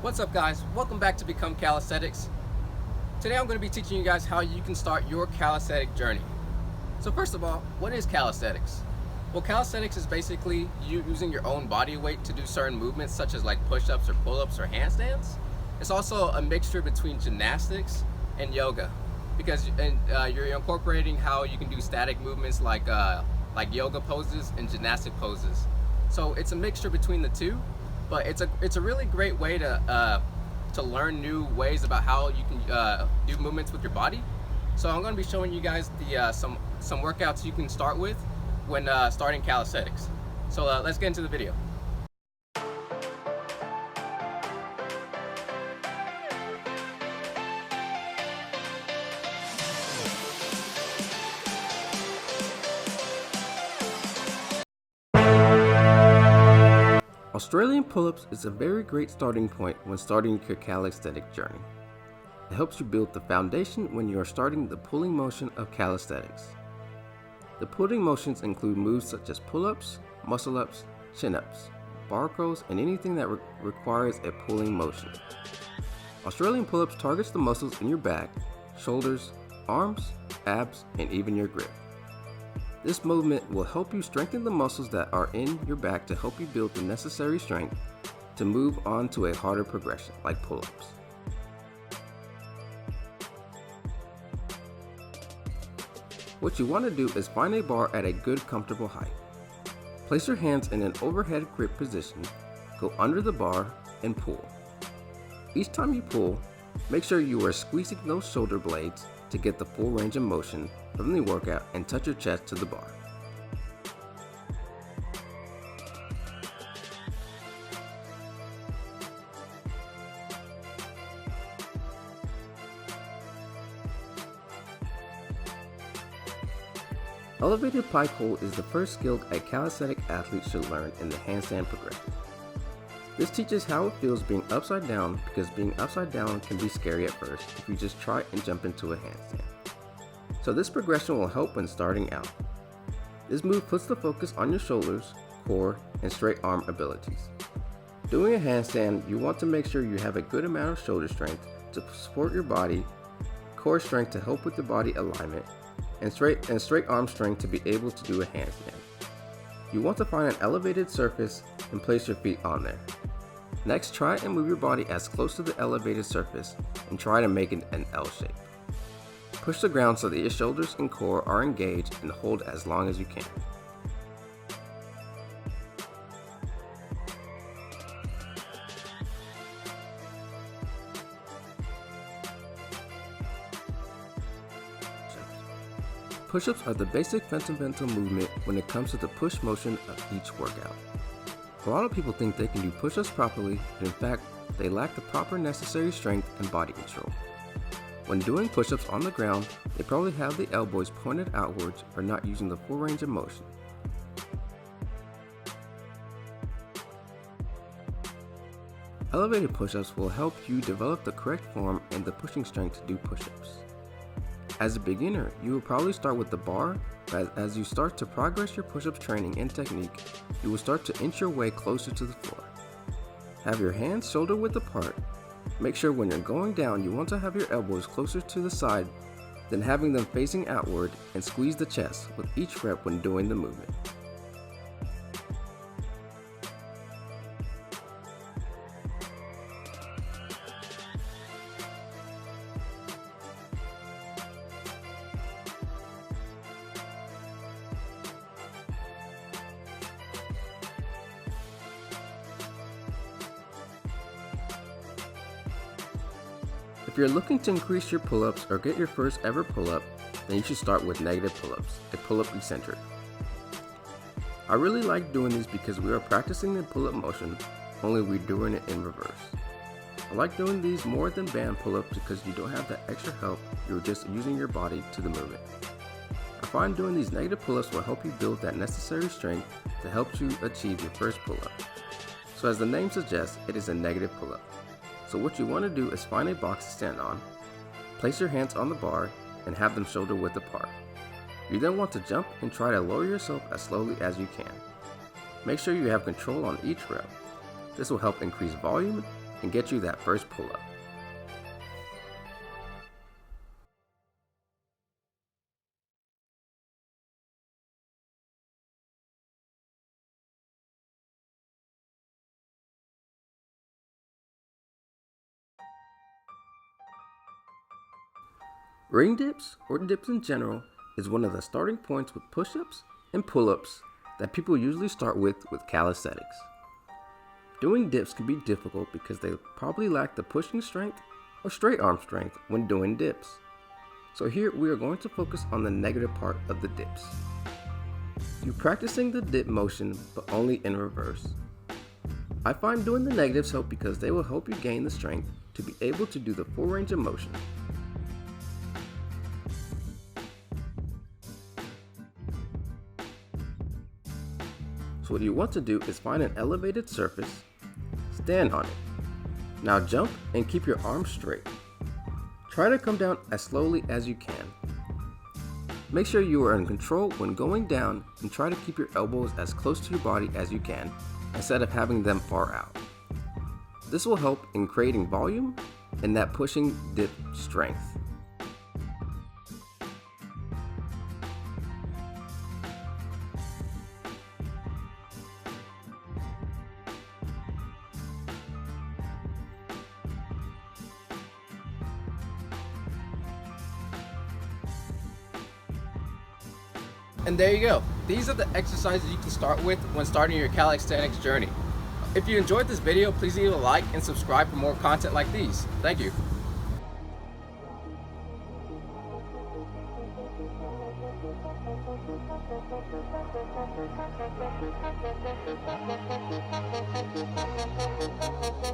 What's up guys, welcome back to Become Calisthenics. Today I'm going to be teaching you guys how you can start your calisthenic journey. So first of all, what is calisthenics? Well, calisthenics is basically you using your own body weight to do certain movements such as like push-ups or pull-ups or handstands. It's also a mixture between gymnastics and yoga because you're incorporating how you can do static movements like yoga poses and gymnastic poses. So it's a mixture between the two. But it's a really great way to learn new ways about how you can do movements with your body. So I'm going to be showing you guys the some workouts you can start with when starting calisthenics. So let's get into the video. Australian pull-ups is a very great starting point when starting your calisthenic journey. It helps you build the foundation when you are starting the pulling motion of calisthenics. The pulling motions include moves such as pull-ups, muscle-ups, chin-ups, bar curls, and anything that requires a pulling motion. Australian pull-ups targets the muscles in your back, shoulders, arms, abs, and even your grip. This movement will help you strengthen the muscles that are in your back to help you build the necessary strength to move on to a harder progression like pull-ups. What you want to do is find a bar at a good comfortable height. Place your hands in an overhead grip position, go under the bar, and pull. Each time you pull, make sure you are squeezing those shoulder blades to get the full range of motion from the workout and touch your chest to the bar. Elevated pike hold is the first skill a calisthenic athlete should learn in the handstand progression. This teaches how it feels being upside down because being upside down can be scary at first if you just try and jump into a handstand. So this progression will help when starting out. This move puts the focus on your shoulders, core, and straight arm abilities. Doing a handstand, you want to make sure you have a good amount of shoulder strength to support your body, core strength to help with the body alignment, and straight arm strength to be able to do a handstand. You want to find an elevated surface and place your feet on there. Next, try and move your body as close to the elevated surface and try to make it an L shape. Push the ground so that your shoulders and core are engaged and hold as long as you can. Push-ups are the basic fundamental movement when it comes to the push motion of each workout. A lot of people think they can do push-ups properly, but in fact, they lack the proper necessary strength and body control. When doing push-ups on the ground, they probably have the elbows pointed outwards or not using the full range of motion. Elevated push-ups will help you develop the correct form and the pushing strength to do push-ups. As a beginner, you will probably start with the bar, but as you start to progress your push-ups training and technique, you will start to inch your way closer to the floor. Have your hands shoulder width apart. Make sure when you're going down, you want to have your elbows closer to the side than having them facing outward, and squeeze the chest with each rep when doing the movement. If you're looking to increase your pull-ups or get your first ever pull-up, then you should start with negative pull-ups, a pull-up eccentric. I really like doing these because we are practicing the pull-up motion, only we're doing it in reverse. I like doing these more than band pull-ups because you don't have that extra help, you're just using your body to the movement. I find doing these negative pull-ups will help you build that necessary strength to help you achieve your first pull-up. So as the name suggests, it is a negative pull-up. So what you want to do is find a box to stand on, place your hands on the bar, and have them shoulder width apart. You then want to jump and try to lower yourself as slowly as you can. Make sure you have control on each rep. This will help increase volume and get you that first pull-up. Ring dips, or dips in general, is one of the starting points with push-ups and pull-ups that people usually start with calisthenics. Doing dips can be difficult because they probably lack the pushing strength or straight arm strength when doing dips. So here we are going to focus on the negative part of the dips. You're practicing the dip motion but only in reverse. I find doing the negatives help because they will help you gain the strength to be able to do the full range of motion. So what you want to do is find an elevated surface, stand on it. Now jump and keep your arms straight. Try to come down as slowly as you can. Make sure you are in control when going down and try to keep your elbows as close to your body as you can instead of having them far out. This will help in creating volume and that pushing dip strength. And there you go. These are the exercises you can start with when starting your calisthenics journey. If you enjoyed this video, please leave a like and subscribe for more content like these. Thank you.